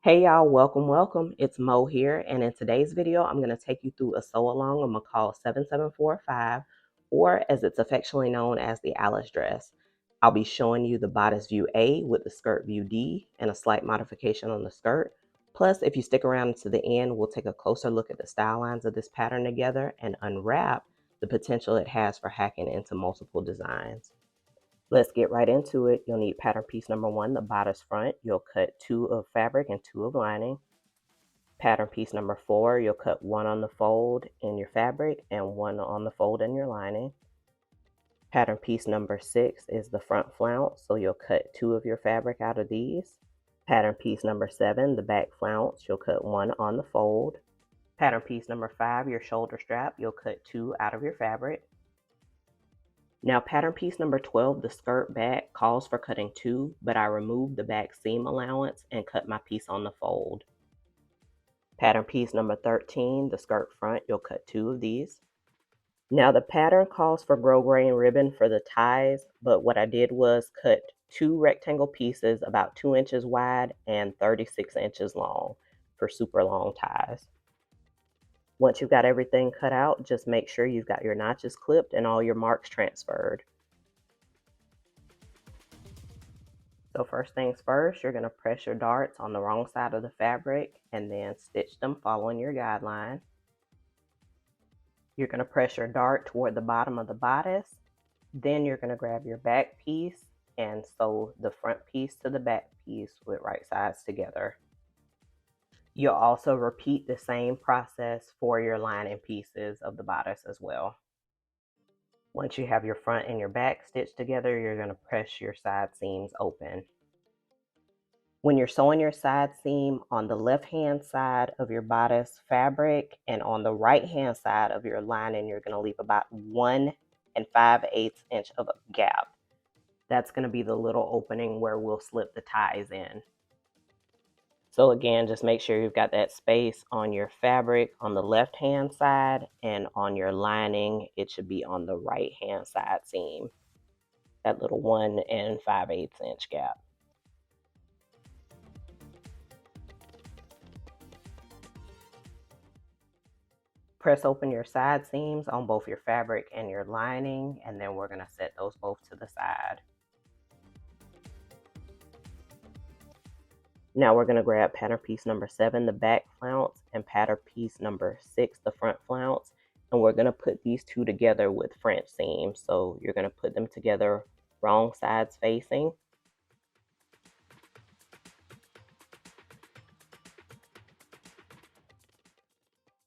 Hey y'all, welcome. It's Mo here, and in today's video, I'm going to take you through a sew along of McCalls 7745, or as it's affectionately known as the Alice dress. I'll be showing you the bodice view A with the skirt view D and a slight modification on the skirt. Plus, if you stick around to the end, we'll take a closer look at the style lines of this pattern together and unwrap the potential it has for hacking into multiple designs. Let's get right into it. You'll need pattern piece number 1, the bodice front. You'll cut 2 of fabric and 2 of lining. Pattern piece number 4, you'll cut 1 on the fold in your fabric and 1 on the fold in your lining. Pattern piece number 6 is the front flounce, so you'll cut 2 of your fabric out of these. Pattern piece number 7, the back flounce, you'll cut 1 on the fold. Pattern piece number 5, your shoulder strap, you'll cut 2 out of your fabric. Now pattern piece number 12, the skirt back, calls for cutting 2, but I removed the back seam allowance and cut my piece on the fold. Pattern piece number 13, the skirt front, you'll cut 2 of these. Now the pattern calls for grosgrain ribbon for the ties, but what I did was cut 2 rectangle pieces about 2 inches wide and 36 inches long for super long ties. Once you've got everything cut out, just make sure you've got your notches clipped and all your marks transferred. So first things first, you're going to press your darts on the wrong side of the fabric and then stitch them following your guideline. You're going to press your dart toward the bottom of the bodice. Then you're going to grab your back piece and sew the front piece to the back piece with right sides together. You'll also repeat the same process for your lining pieces of the bodice as well. Once you have your front and your back stitched together, you're going to press your side seams open. When you're sewing your side seam on the left-hand side of your bodice fabric and on the right-hand side of your lining, you're going to leave about 1 5/8 inch of a gap. That's going to be the little opening where we'll slip the ties in. So again, just make sure you've got that space on your fabric on the left-hand side, and on your lining, it should be on the right-hand side seam. That little 1 5/8 inch gap. Press open your side seams on both your fabric and your lining, and then we're going to set those both to the side. Now we're going to grab pattern piece number 7, the back flounce, and pattern piece number 6, the front flounce, and we're going to put these two together with French seams. So you're going to put them together wrong sides facing.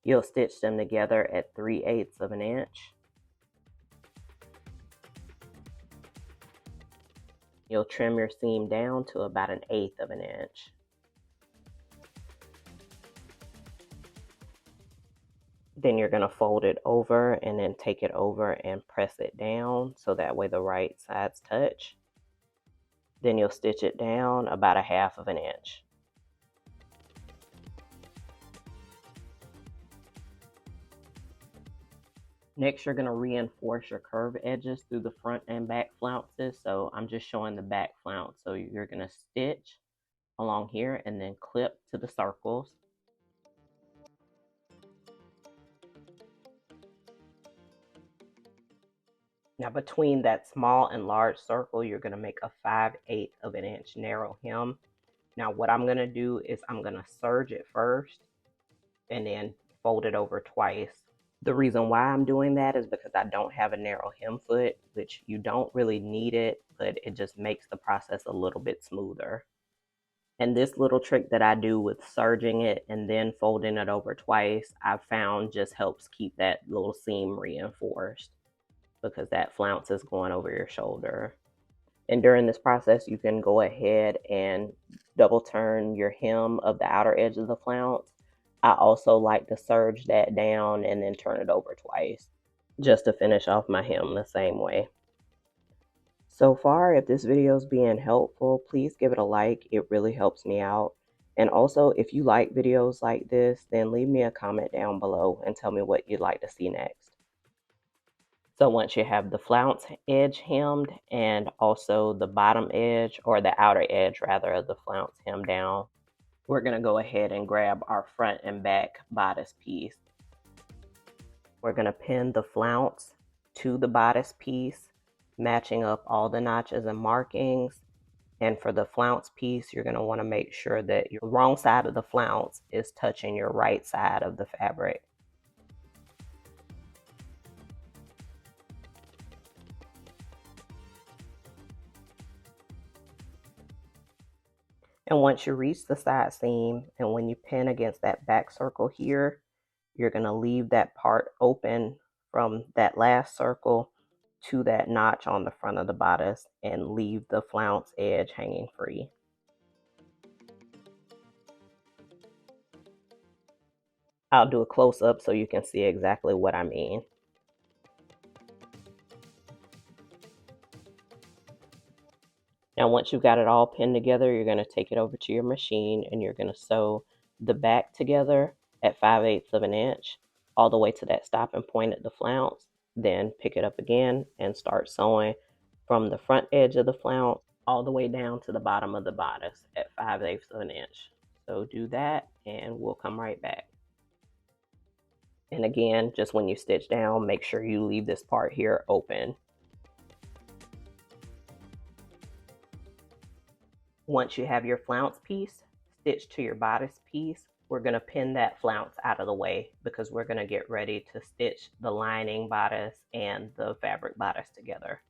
You'll stitch them together at 3/8 of an inch. You'll trim your seam down to about 1/8 of an inch. Then you're going to fold it over and then take it over and press it down so that way the right sides touch. Then you'll stitch it down about 1/2 of an inch. Next, you're going to reinforce your curved edges through the front and back flounces. So I'm just showing the back flounce. So you're going to stitch along here and then clip to the circles. Now between that small and large circle, you're going to make a 5/8 of an inch narrow hem. Now what I'm going to do is I'm going to serge it first and then fold it over twice. The reason why I'm doing that is because I don't have a narrow hem foot, which you don't really need it, but it just makes the process a little bit smoother. And this little trick that I do with serging it and then folding it over twice, I've found just helps keep that little seam reinforced because that flounce is going over your shoulder. And during this process, you can go ahead and double turn your hem of the outer edge of the flounce. I also like to serge that down and then turn it over twice just to finish off my hem the same way. So far, if this video is being helpful, please give it a like. It really helps me out. And also, if you like videos like this, then leave me a comment down below and tell me what you'd like to see next. So once you have the flounce edge hemmed and also the bottom edge, or the outer edge rather, of the flounce hemmed down, We're going to go ahead and grab our front and back bodice piece. We're going to pin the flounce to the bodice piece, matching up all the notches and markings. And for the flounce piece, you're going to want to make sure that your wrong side of the flounce is touching your right side of the fabric. And once you reach the side seam, and when you pin against that back circle here, you're going to leave that part open from that last circle to that notch on the front of the bodice and leave the flounce edge hanging free. I'll do a close up so you can see exactly what I mean. Now, once you've got it all pinned together, you're going to take it over to your machine and you're going to sew the back together at 5/8 of an inch all the way to that stopping point at the flounce. Then pick it up again and start sewing from the front edge of the flounce all the way down to the bottom of the bodice at 5/8 of an inch. So do that and we'll come right back. And again, just when you stitch down, make sure you leave this part here open. Once you have your flounce piece stitched to your bodice piece, we're going to pin that flounce out of the way because we're going to get ready to stitch the lining bodice and the fabric bodice together.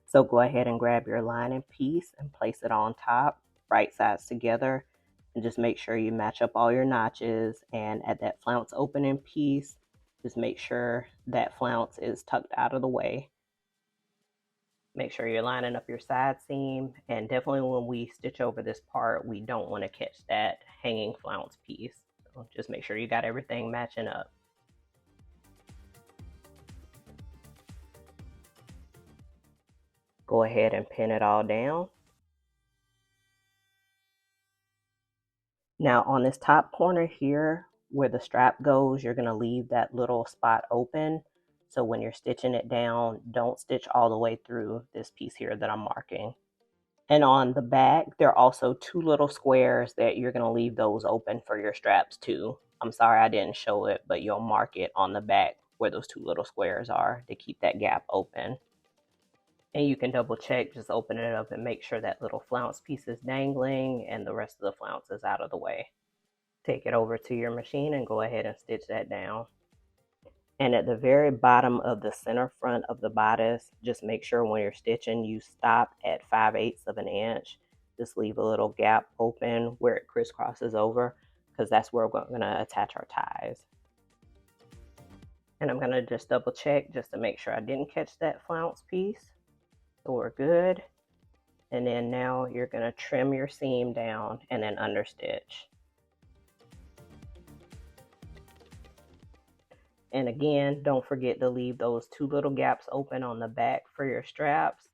So go ahead and grab your lining piece and place it on top, right sides together, and just make sure you match up all your notches. And at that flounce opening piece, just make sure that flounce is tucked out of the way. Make sure you're lining up your side seam, and definitely when we stitch over this part, we don't want to catch that hanging flounce piece. So just make sure you got everything matching up. Go ahead and pin it all down. Now on this top corner here where the strap goes, you're going to leave that little spot open. So when you're stitching it down, don't stitch all the way through this piece here that I'm marking. And on the back, there are also two little squares that you're going to leave those open for your straps too. I'm sorry I didn't show it, but you'll mark it on the back where those two little squares are to keep that gap open. And you can double check, just open it up and make sure that little flounce piece is dangling and the rest of the flounce is out of the way. Take it over to your machine and go ahead and stitch that down. And at the very bottom of the center front of the bodice, just make sure when you're stitching you stop at 5/8 of an inch. Just leave a little gap open where it crisscrosses over because that's where we're going to attach our ties. And I'm going to just double check just to make sure I didn't catch that flounce piece. So we're good. And then now you're going to trim your seam down and then understitch. And again, don't forget to leave those two little gaps open on the back for your straps.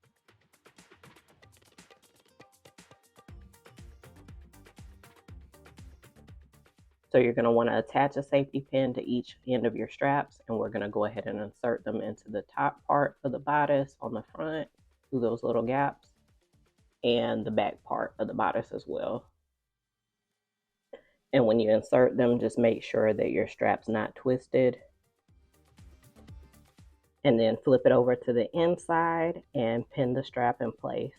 So you're going to want to attach a safety pin to each end of your straps, and we're going to go ahead and insert them into the top part of the bodice on the front through those little gaps, and the back part of the bodice as well. And when you insert them, just make sure that your strap's not twisted. And then flip it over to the inside and pin the strap in place.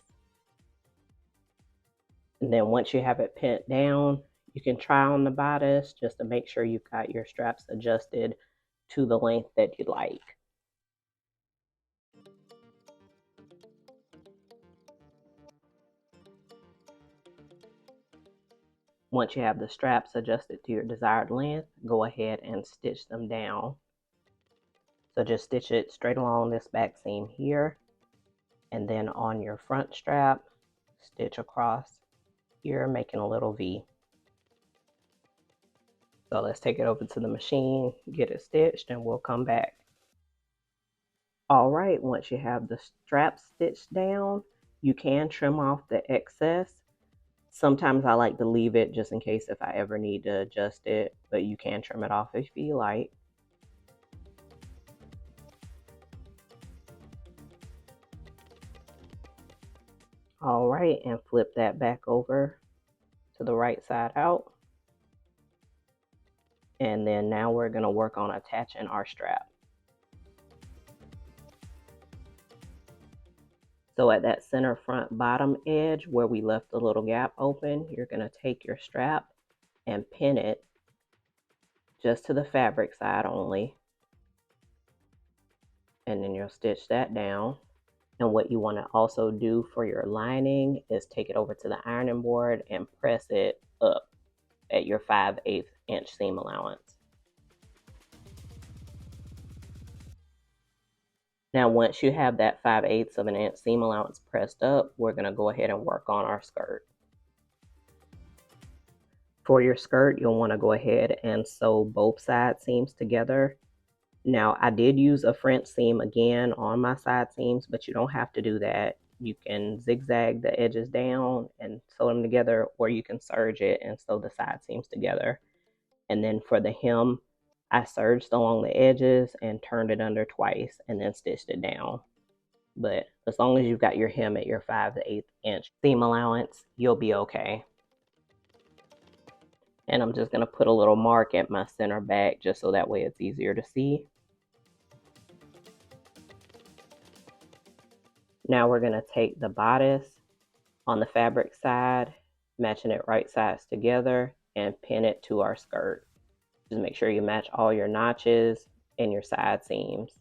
And then once you have it pinned down, you can try on the bodice just to make sure you've got your straps adjusted to the length that you like. Once you have the straps adjusted to your desired length, go ahead and stitch them down. So just stitch it straight along this back seam here, and then on your front strap, stitch across here, making a little V. So let's take it over to the machine, get it stitched, and we'll come back. All right, once you have the strap stitched down, you can trim off the excess. Sometimes I like to leave it just in case if I ever need to adjust it, but you can trim it off if you like. All right, and flip that back over to the right side out. And then now we're going to work on attaching our strap. So at that center front bottom edge where we left the little gap open, you're going to take your strap and pin it just to the fabric side only. And then you'll stitch that down. And what you want to also do for your lining is take it over to the ironing board and press it up at your 5/8 inch seam allowance. Now, once you have that 5/8 of an inch seam allowance pressed up, we're going to go ahead and work on our skirt. For your skirt, you'll want to go ahead and sew both side seams together. Now, I did use a French seam again on my side seams, but you don't have to do that. You can zigzag the edges down and sew them together, or you can serge it and sew the side seams together. And then for the hem, I serged along the edges and turned it under twice and then stitched it down. But as long as you've got your hem at your 5/8 inch seam allowance, you'll be okay. And I'm just going to put a little mark at my center back just so that way it's easier to see. Now we're going to take the bodice on the fabric side, matching it right sides together, and pin it to our skirt. Just make sure you match all your notches and your side seams.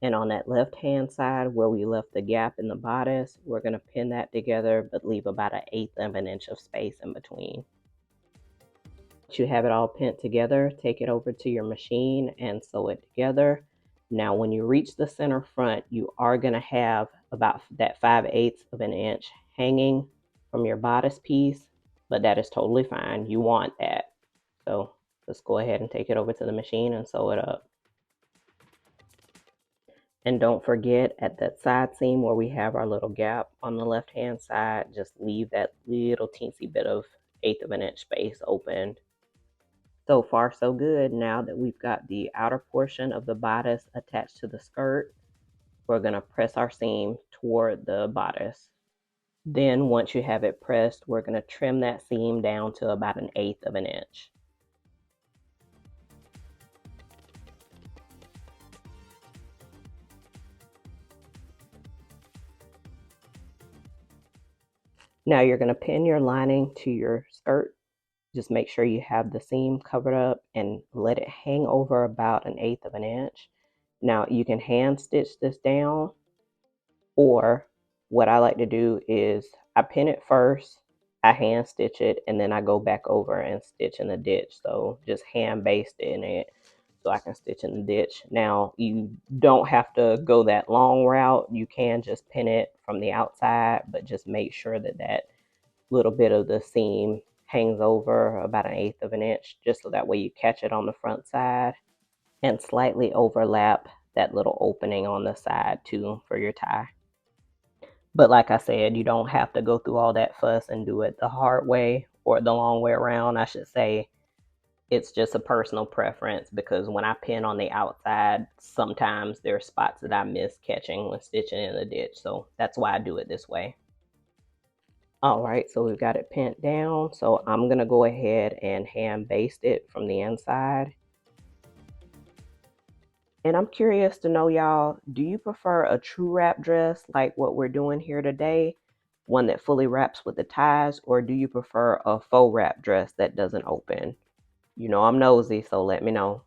And on that left hand side where we left the gap in the bodice, we're going to pin that together but leave about 1/8 of an inch of space in between. Once you have it all pinned together, take it over to your machine and sew it together. Now when you reach the center front, you are going to have about that 5/8 of an inch hanging from your bodice piece, but that is totally fine. You want that. So let's go ahead and take it over to the machine and sew it up. And don't forget at that side seam where we have our little gap on the left hand side, just leave that little teensy bit of 1/8 of an inch space open. So far so good. Now that we've got the outer portion of the bodice attached to the skirt, we're going to press our seam toward the bodice. Then once you have it pressed, we're going to trim that seam down to about 1/8 of an inch. Now you're going to pin your lining to your skirt. Just make sure you have the seam covered up and let it hang over about 1/8 of an inch. Now you can hand stitch this down, or what I like to do is I pin it first, I hand stitch it, and then I go back over and stitch in the ditch. So just hand baste in it so I can stitch in the ditch. Now you don't have to go that long route. You can just pin it from the outside, but just make sure that that little bit of the seam hangs over about 1/8 of an inch, just so that way you catch it on the front side and slightly overlap that little opening on the side too for your tie. But like I said, you don't have to go through all that fuss and do it the hard way, or the long way around, I should say. It's just a personal preference, because when I pin on the outside, sometimes there are spots that I miss catching when stitching in the ditch. So that's why I do it this way. All right, so we've got it pinned down. So I'm going to go ahead and hand baste it from the inside. And I'm curious to know, y'all, do you prefer a true wrap dress like what we're doing here today, one that fully wraps with the ties, or do you prefer a faux wrap dress that doesn't open? You know I'm nosy, so let me know.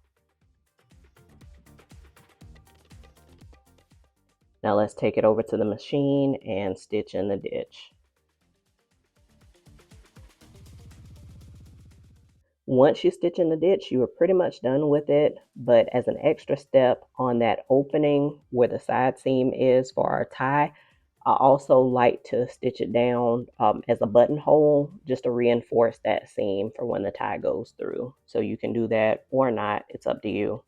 Now let's take it over to the machine and stitch in the ditch. Once you stitch in the ditch, you are pretty much done with it, but as an extra step on that opening where the side seam is for our tie, I also like to stitch it down as a buttonhole just to reinforce that seam for when the tie goes through. So you can do that or not, it's up to you.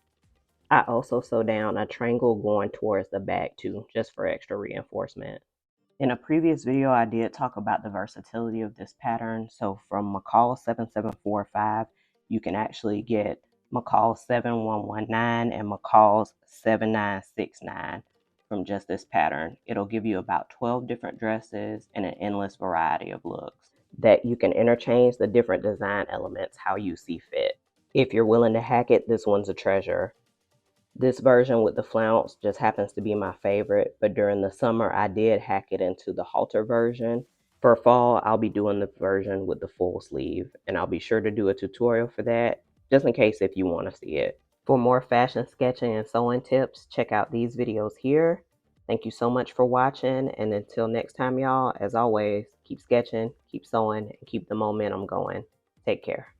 I also sew down a triangle going towards the back too, just for extra reinforcement. In a previous video, I did talk about the versatility of this pattern. So from McCalls 7745, you can actually get McCalls 7119 and McCalls 7969 from just this pattern. It'll give you about 12 different dresses and an endless variety of looks that you can interchange the different design elements how you see fit. If you're willing to hack it, this one's a treasure. This version with the flounce just happens to be my favorite, but during the summer I did hack it into the halter version. For fall, I'll be doing the version with the full sleeve, and I'll be sure to do a tutorial for that, just in case if you want to see it. For more fashion sketching and sewing tips, check out these videos here. Thank you so much for watching, and until next time, y'all, as always, keep sketching, keep sewing, and keep the momentum going. Take care.